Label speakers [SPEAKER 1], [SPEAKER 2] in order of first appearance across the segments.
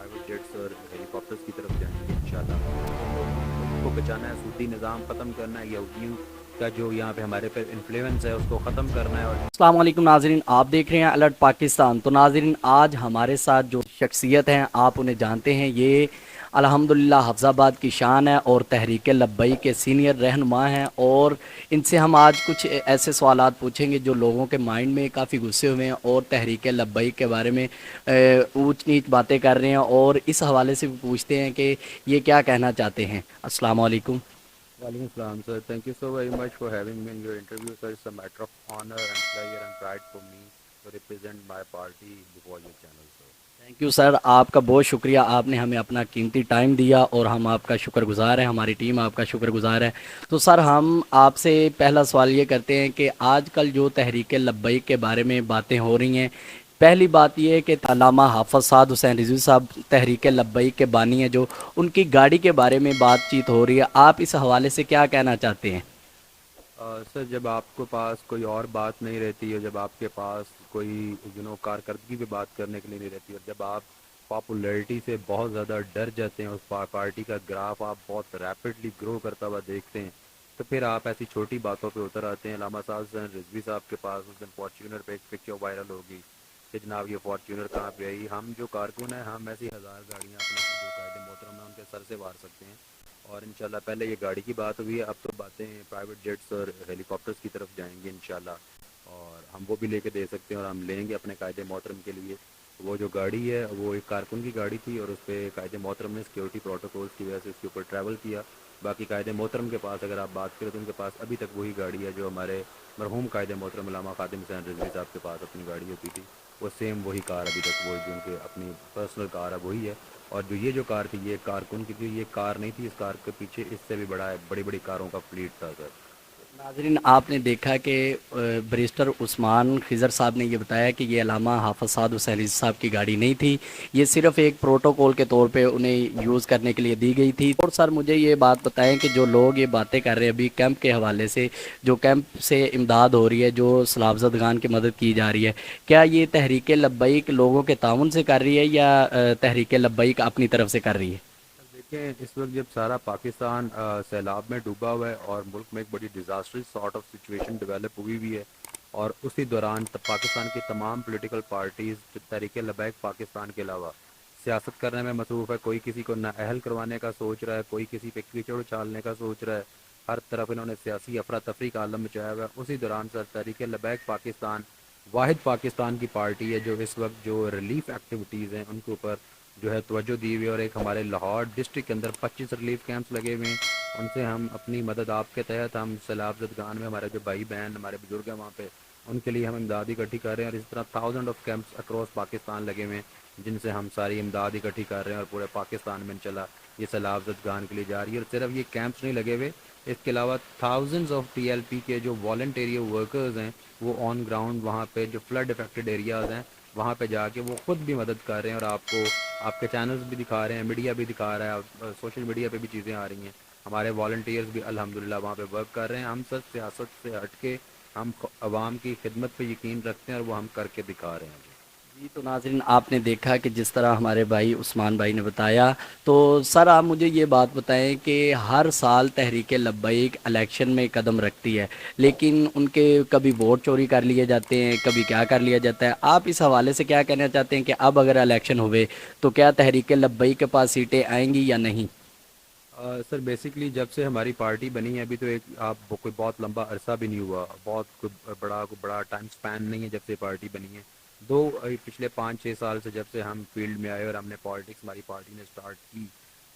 [SPEAKER 1] Private jets اور ہیلی copters کی طرف جائیں گے انشاءاللہ۔ ملک کو بچانا ہے، سودی نظام ختم کرنا ہے، یہودیوں کا جو یہاں پہ ہمارے پہ انفلوئنس ہے اس کو ختم کرنا ہے۔ اور
[SPEAKER 2] السلام علیکم ناظرین، آپ دیکھ رہے ہیں الرٹ پاکستان۔ تو ناظرین، آج ہمارے ساتھ جو شخصیت ہیں آپ انہیں جانتے ہیں، یہ الحمدللہ حفظ آباد کی شان ہے اور تحریک لبیک کے سینئر رہنما ہیں، اور ان سے ہم آج کچھ ایسے سوالات پوچھیں گے جو لوگوں کے مائنڈ میں کافی غصے ہوئے ہیں اور تحریک لبیک کے بارے میں اونچ نیچ باتیں کر رہے ہیں، اور اس حوالے سے بھی پوچھتے ہیں کہ یہ کیا کہنا چاہتے ہیں۔ السلام علیکم۔
[SPEAKER 1] وعلیکم السلام sir, thank you so very much for having me in your interview sir. It's a matter of honour and pleasure and pride for me to represent my party before your channel sir.
[SPEAKER 2] Thank you sir, آپ کا بہت شکریہ، آپ نے ہمیں اپنا قیمتی time دیا اور ہم آپ کا شکر گزار ہیں، ہماری ٹیم آپ کا شکر گزار ہے۔ تو سر، ہم آپ سے پہلا سوال یہ کرتے ہیں کہ آج کل جو تحریک لبیک کے بارے میں باتیں ہو رہی ہیں، پہلی بات یہ ہے کہ علامہ حافظ سعد حسین رضوی صاحب تحریک لبیک کے بانی ہیں، جو ان کی گاڑی کے بارے میں بات چیت ہو رہی ہے، آپ اس حوالے سے کیا کہنا چاہتے ہیں؟
[SPEAKER 1] سر، جب آپ کے پاس کوئی اور بات نہیں رہتی ہے، جب آپ کے پاس کوئی کارکردگی پہ بات کرنے کے لیے نہیں رہتی، اور جب آپ پاپولیرٹی سے بہت زیادہ ڈر جاتے ہیں، اس پارٹی کا گراف آپ بہت ریپڈلی گرو کرتا ہوا دیکھتے ہیں، تو پھر آپ ایسی چھوٹی باتوں پہ اتر آتے ہیں۔ علامہ صاحب حسین رضوی صاحب کے پاس اس دن فارچونر پہ ایک پکچر وائرل ہوگی کہ جناب یہ فارچونر کہاں پہ آئی۔ ہم جو کارکن ہیں، ہم ایسی ہزار گاڑیاں اپنے جو قائد محترم ہیں ان کے سر سے وار سکتے ہیں، اور انشاءاللہ پہلے یہ گاڑی کی بات ہوئی ہے، اب تو باتیں پرائیویٹ جیٹس اور ہیلی کاپٹرز کی طرف جائیں گے انشاءاللہ، اور ہم وہ بھی لے کے دے سکتے ہیں، اور ہم لیں گے اپنے قائد محترم کے لیے۔ وہ جو گاڑی ہے وہ ایک کارکن کی گاڑی تھی، اور اس پہ قائد محترم نے سیکیورٹی پروٹوکولز کی وجہ سے اس کے اوپر ٹریول کیا۔ باقی قائد محترم کے پاس اگر آپ بات کریں تو ان کے پاس ابھی تک وہی گاڑی ہے جو ہمارے مرحوم قائد محترم علامہ خادم حسین رضوی صاحب کے پاس اپنی گاڑی ہوتی تھی، وہ سیم وہی کار ابھی تک، وہ جو ان کے اپنی پرسنل کار ہے وہی ہے۔ اور جو یہ جو کار تھی یہ کارکن کی تھی، یہ کار نہیں تھی، اس کار کے پیچھے اس سے بھی بڑا ہے، بڑی بڑی کاروں کا فلیٹ تھا سر۔
[SPEAKER 2] ناظرین، آپ نے دیکھا کہ بیرسٹر عثمان خضر صاحب نے یہ بتایا کہ یہ علامہ حافظ سعد حسین رضوی صاحب کی گاڑی نہیں تھی، یہ صرف ایک پروٹوکول کے طور پہ انہیں یوز کرنے کے لیے دی گئی تھی۔ اور سر مجھے یہ بات بتائیں کہ جو لوگ یہ باتیں کر رہے ہیں ابھی کیمپ کے حوالے سے، جو کیمپ سے امداد ہو رہی ہے، جو سیلاب زدگان کی مدد کی جا رہی ہے، کیا یہ تحریک لبیک لوگوں کے تعاون سے کر رہی ہے یا تحریک لبیک اپنی طرف سے کر رہی ہے؟
[SPEAKER 1] دیکھیں، اس وقت جب سارا پاکستان سیلاب میں ڈوبا ہوا ہے اور ملک میں ایک بڑی disastrous sort of situation develop ہوئی ہوئی ہے، اور اسی دوران پاکستان کی تمام پولیٹیکل پارٹیز تحریک لبیک پاکستان کے علاوہ سیاست کرنے میں مصروف ہے، کوئی کسی کو نااہل کروانے کا سوچ رہا ہے، کوئی کسی پہ کیچڑ اچھالنے کا سوچ رہا ہے، ہر طرف انہوں نے سیاسی افراتفری کا عالم مچایا ہوا ہے۔ اسی دوران سر تحریک لبیک پاکستان واحد پاکستان کی پارٹی ہے جو اس وقت جو ریلیف ایکٹیویٹیز ہیں ان کے اوپر جو ہے توجہ دی ہوئی ہے، اور ایک ہمارے لاہور ڈسٹرکٹ کے اندر 25 ریلیف کیمپس لگے ہوئے ہیں، ان سے ہم اپنی مدد آپ کے تحت ہم سیلاب زدگان میں ہمارے جو بھائی بہن ہمارے بزرگ ہیں وہاں پہ ان کے لیے ہم امداد اکٹھی کر رہے ہیں، اور اس طرح thousand of camps across Pakistan لگے ہوئے ہیں جن سے ہم ساری امداد اکٹھی کر رہے ہیں، اور پورے پاکستان میں انشاءاللہ یہ سیلاب زدگان کے لیے جا رہی ہے۔ اور صرف یہ کیمپس نہیں لگے ہوئے، اس کے علاوہ thousands of T L P کے جو والنٹیری ورکرز ہیں وہ آن گراؤنڈ وہاں پہ جو فلڈ افیکٹڈ ایریاز ہیں وہاں پہ جا کے وہ خود بھی مدد کر رہے ہیں، اور آپ کو آپ کے چینلز بھی دکھا رہے ہیں، میڈیا بھی دکھا رہا ہے، اور سوشل میڈیا پہ بھی چیزیں آ رہی ہیں، ہمارے والنٹیئرز بھی الحمدللہ وہاں پہ ورک کر رہے ہیں۔ ہم سب سیاست سے ہٹ کے ہم عوام کی خدمت پہ یقین رکھتے ہیں، اور وہ ہم کر کے دکھا رہے ہیں۔
[SPEAKER 2] جی تو ناظرین، آپ نے دیکھا کہ جس طرح ہمارے بھائی عثمان بھائی نے بتایا، تو سر آپ مجھے یہ بات بتائیں کہ ہر سال تحریک لبیک الیکشن میں قدم رکھتی ہے، لیکن ان کے کبھی ووٹ چوری کر لیے جاتے ہیں، کبھی کیا کر لیا جاتا ہے، آپ اس حوالے سے کیا کہنا چاہتے ہیں کہ اب اگر الیکشن ہوئے تو کیا تحریک لبیک کے پاس سیٹیں آئیں گی یا نہیں؟
[SPEAKER 1] سر بیسکلی جب سے ہماری پارٹی بنی ہے ابھی تو ایک آپ کوئی بہت لمبا عرصہ بھی نہیں ہوا، بہت کوئی بڑا ٹائم سپین نہیں ہے جب سے پارٹی بنی ہے، پچھلے 5-6 سال سے جب سے ہم فیلڈ میں آئے اور ہم نے پالیٹکس ہماری پارٹی نے سٹارٹ کی،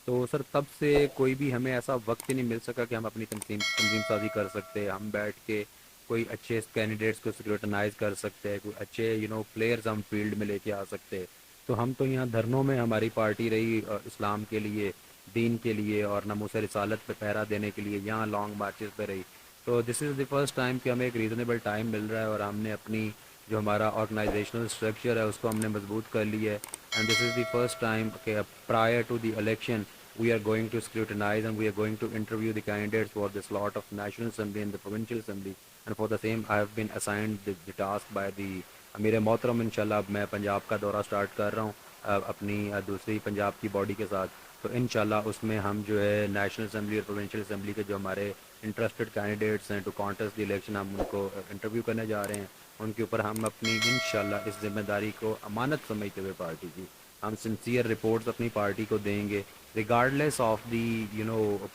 [SPEAKER 1] تو سر تب سے کوئی بھی ہمیں ایسا وقت ہی نہیں مل سکا کہ ہم اپنی تنظیم سازی کر سکتے، ہم بیٹھ کے کوئی اچھے کینڈیڈیٹس کو سیکورٹنائز کر سکتے، کوئی اچھے پلیئرز ہم فیلڈ میں لے کے آ سکتے۔ تو ہم تو یہاں دھرنوں میں ہماری پارٹی رہی، اسلام کے لیے، دین کے لیے، اور ناموس رسالت پہ پہرا دینے کے لیے یہاں لانگ مارچز پہ رہی۔ تو دس از دی فرسٹ ٹائم کہ ہمیں ایک ریزنیبل ٹائم مل رہا ہے، اور ہم نے اپنی جو ہمارا آرگنائزیشنل اسٹرکچر ہے اس کو ہم نے مضبوط کر لی ہے، and this is the first time کہ prior to the election we are going to scrutinize and we are going to interview the candidates for the slot of National Assembly and the Provincial Assembly, and for the same I have been assigned the task by the امیر محترم۔ انشاءاللہ اب میں پنجاب کا دورہ start کر رہا ہوں، اپنی دوسری پنجاب کی باڈی کے ساتھ. تو انشاءاللہ اس میں ہم جو ہے نیشنل اسمبلی اور پروونشل اسمبلی کے جو ہمارے انٹرسٹڈ کینڈیڈیٹس ہیں ٹو کانٹیسٹ دی الیکشن, ہم ان کو انٹرویو کرنے جا رہے ہیں. ان کے اوپر ہم اپنی انشاءاللہ اس ذمہ داری کو امانت سمجھتے ہوئے پارٹی کی ہم سنسیئر رپورٹس اپنی پارٹی کو دیں گے, ریگارڈلیس آف دی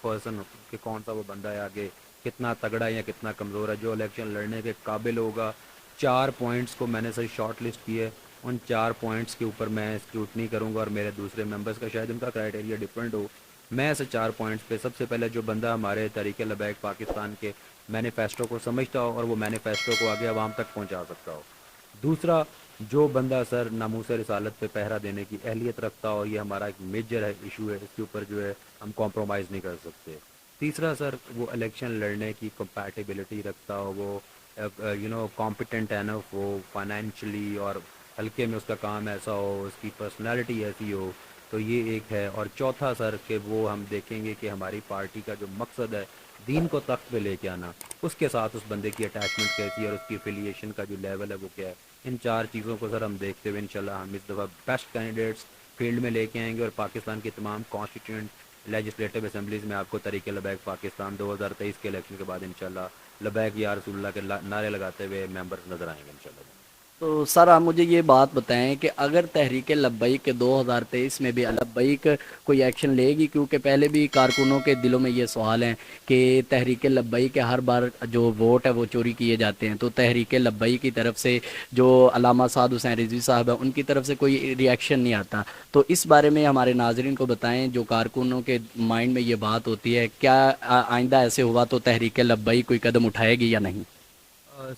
[SPEAKER 1] پرسن کہ کون سا وہ بندہ ہے آگے, کتنا تگڑا ہے یا کتنا کمزور ہے. جو الیکشن لڑنے کے قابل ہوگا, 4 پوائنٹس کو میں نے سر شارٹ لسٹ کی ہے, ان 4 پوائنٹس کے اوپر میں اسکروٹنی کروں گا, اور میرے دوسرے ممبرس کا شاید ان کا کرائٹیریا ڈفرینٹ ہو. میں ایسے 4 پوائنٹس پہ سب سے پہلے جو بندہ ہمارے تحریک لبیک پاکستان کے مینیفیسٹو کو سمجھتا ہو اور وہ مینیفیسٹو کو آگے عوام تک پہنچا سکتا ہو. دوسرا, جو بندہ سر ناموس رسالت پہ پہرا دینے کی اہلیت رکھتا ہو, یہ ہمارا ایک میجر ہے ایشو ہے, اس کے اوپر جو ہے ہم کمپرومائز نہیں کر سکتے. تیسرا سر, وہ الیکشن لڑنے کی کمپیٹیبلٹی رکھتا ہو, وہ کمپیٹنٹ ہے نا, وہ فائنینشلی اور ہلکے میں اس کا کام ایسا ہو, اس کی پرسنالٹی ایسی ہو, تو یہ ایک ہے. اور چوتھا سر کہ وہ ہم دیکھیں گے کہ ہماری پارٹی کا جو مقصد ہے دین کو تخت پہ لے کے آنا, اس کے ساتھ اس بندے کی اٹیچمنٹ کیسی ہے اور اس کی افیلیشن کا جو لیول ہے وہ کیا ہے. ان 4 چیزوں کو سر ہم دیکھتے ہوئے انشاءاللہ ہم اس دفعہ بیسٹ کینڈیڈیٹس فیلڈ میں لے کے آئیں گے, اور پاکستان کی تمام کانسٹیٹیوئنٹ لیجسلیٹو اسمبلیز میں آپ کو طریقے لبیک پاکستان 2023 کے الیکشن کے بعد انشاءاللہ لبیک یا رسول اللہ کے نعرے لگاتے ہوئے ممبرز نظر آئیں گے انشاءاللہ.
[SPEAKER 2] تو سر آپ مجھے یہ بات بتائیں کہ اگر تحریک لبیک کے 2023 میں بھی لبیک کوئی ایکشن لے گی, کیونکہ پہلے بھی کارکنوں کے دلوں میں یہ سوال ہیں کہ تحریک لبیک کے ہر بار جو ووٹ ہے وہ چوری کیے جاتے ہیں, تو تحریک لبیک کی طرف سے جو علامہ سعد حسین رضوی صاحب ہیں ان کی طرف سے کوئی ری ایکشن نہیں آتا, تو اس بارے میں ہمارے ناظرین کو بتائیں, جو کارکنوں کے مائنڈ میں یہ بات ہوتی ہے, کیا آئندہ ایسے ہوا تو تحریک لبیک کوئی قدم اٹھائے گی یا نہیں؟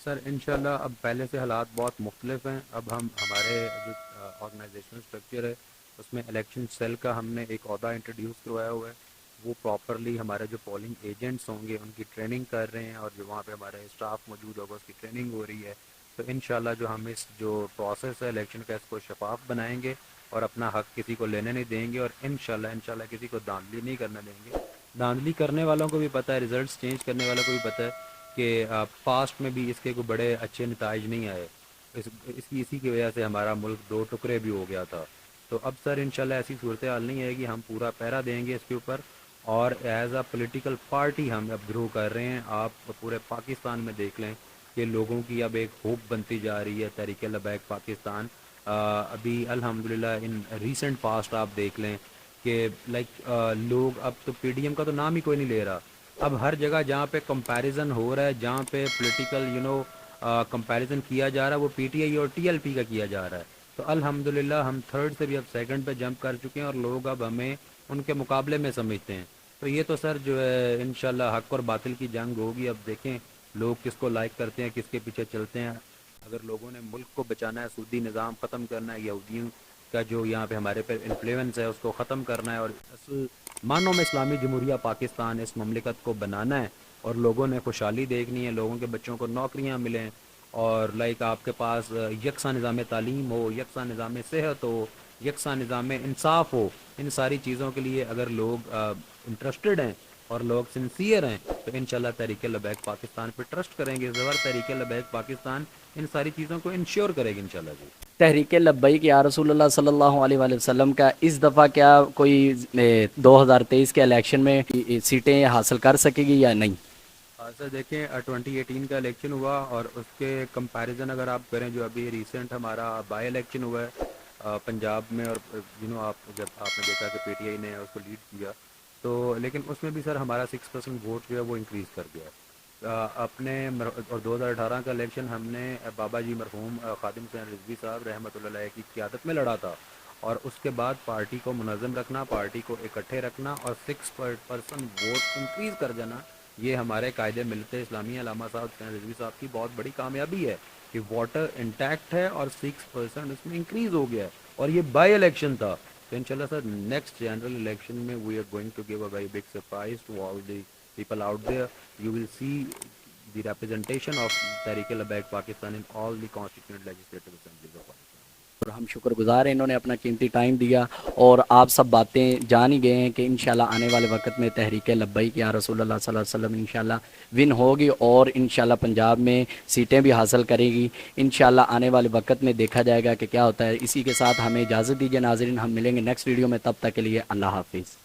[SPEAKER 1] سر انشاءاللہ اب پہلے سے حالات بہت مختلف ہیں. اب ہم ہمارے جو آرگنائزیشنل اسٹرکچر ہے اس میں الیکشن سیل کا ہم نے ایک عہدہ انٹروڈیوس کروایا ہوا ہے. وہ پراپرلی ہمارے جو پولنگ ایجنٹس ہوں گے ان کی ٹریننگ کر رہے ہیں, اور جو وہاں پہ ہمارے اسٹاف موجود ہوگا اس کی ٹریننگ ہو رہی ہے. تو انشاءاللہ جو ہم اس جو پروسیس ہے الیکشن کا اس کو شفاف بنائیں گے اور اپنا حق کسی کو لینے نہیں دیں گے, اور انشاءاللہ کسی کو دھاندلی نہیں کرنے دیں گے. دھاندلی کرنے والوں کو بھی پتہ ہے, ریزلٹس چینج کرنے والوں کو بھی پتہ ہے کہ پاسٹ میں بھی اس کے کوئی بڑے اچھے نتائج نہیں آئے. اسی کی وجہ سے ہمارا ملک 2 ٹکڑے بھی ہو گیا تھا. تو اب سر انشاءاللہ ایسی صورتحال نہیں ہے کہ ہم پورا پہرا دیں گے اس کے اوپر, اور ایز اے پولیٹیکل پارٹی ہم اب گرو کر رہے ہیں. آپ پورے پاکستان میں دیکھ لیں کہ لوگوں کی اب ایک ہوپ بنتی جا رہی ہے تحریک لبیک پاکستان. ابھی الحمدللہ ان ریسنٹ پاسٹ آپ دیکھ لیں کہ لوگ اب تو پی ڈی ایم کا تو نام ہی کوئی نہیں لے رہا. اب ہر جگہ جہاں پہ کمپیریزن ہو رہا ہے, جہاں پہ پولیٹیکل کمپیریزن کیا جا رہا ہے, وہ پی ٹی آئی اور ٹی ایل پی کا کیا جا رہا ہے. تو الحمدللہ ہم 3rd سے بھی اب 2nd پہ جمپ کر چکے ہیں, اور لوگ اب ہمیں ان کے مقابلے میں سمجھتے ہیں. تو یہ تو سر جو ہے انشاءاللہ حق اور باطل کی جنگ ہوگی. اب دیکھیں لوگ کس کو لائک کرتے ہیں, کس کے پیچھے چلتے ہیں. اگر لوگوں نے ملک کو بچانا ہے, سودی نظام ختم کرنا ہے, یہودیوں کا جو یہاں پہ ہمارے پہ انفلوئنس ہے اس کو ختم کرنا ہے, اور اصل معنوں میں اسلامی جمہوریہ پاکستان اس مملکت کو بنانا ہے, اور لوگوں نے خوشحالی دیکھنی ہے, لوگوں کے بچوں کو نوکریاں ملیں, اور آپ کے پاس یکساں نظام تعلیم ہو, یکساں نظام صحت ہو, یکساں نظام انصاف ہو. ان ساری چیزوں کے لیے اگر لوگ انٹرسٹڈ ہیں اور لوگ سنسیئر ہیں تو انشاءاللہ تحریک لبیک پاکستان پہ ٹرسٹ کریں گے. زبر تحریک لبیک پاکستان ان ساری چیزوں کو انشور کرے گی انشاءاللہ. جی
[SPEAKER 2] تحریک لبیک یا رسول اللہ صلی اللہ علیہ وآلہ وسلم کا اس دفعہ کیا کوئی 2023 کے الیکشن میں سیٹیں حاصل کر سکے گی یا نہیں؟
[SPEAKER 1] سر دیکھیں 2018 کا الیکشن ہوا, اور اس کے کمپیریزن اگر آپ کریں جو ابھی ریسنٹ ہمارا بائی الیکشن ہوا ہے پنجاب میں, اور آپ جب آپ نے دیکھا کہ پی ٹی آئی نے اس کو لیڈ کیا, تو لیکن اس میں بھی سر ہمارا 6% ووٹ جو ہے وہ انکریز کر گیا ہے. اور 2018 کا الیکشن ہم نے بابا جی مرحوم خادم حسین رضوی صاحب رحمۃ اللہ علیہ کی قیادت میں لڑا تھا, اور اس کے بعد پارٹی کو منظم رکھنا, پارٹی کو اکٹھے رکھنا, اور 6% ووٹ انکریز کر جانا, یہ ہمارے قائد ملت اسلامی علامہ صاحب حسین رضوی صاحب کی بہت بڑی کامیابی ہے کہ واٹر انٹیکٹ ہے اور 6% اس میں انکریز ہو گیا ہے, اور یہ بائی الیکشن تھا. تو انشاءاللہ سر نیکسٹ جنرل الیکشن میں we are going to give a very big surprise to all the people out there. You will see the representation of Tehreek-e-Labbaik Pakistan in all the constituent legislative assemblies of Pakistan.
[SPEAKER 2] اور ہم شکر گزار ہیں انہوں نے اپنا قیمتی time دیا، اور آپ سب باتیں جان ہی گئے ہیں کہ انشاءاللہ آنے والے وقت میں تحریک لبیک یا رسول اللہ صلی اللہ علیہ وسلم انشاءاللہ ون ہوگی، اور انشاءاللہ پنجاب میں سیٹیں بھی حاصل کرے گی انشاءاللہ آنے والے وقت میں دیکھا جائے گا کہ کیا ہوتا ہے۔ اسی کے ساتھ ہمیں اجازت دیجیے ناظرین، ہم ملیں گے نیکسٹ ویڈیو میں، تب تک کے لیے اللہ حافظ۔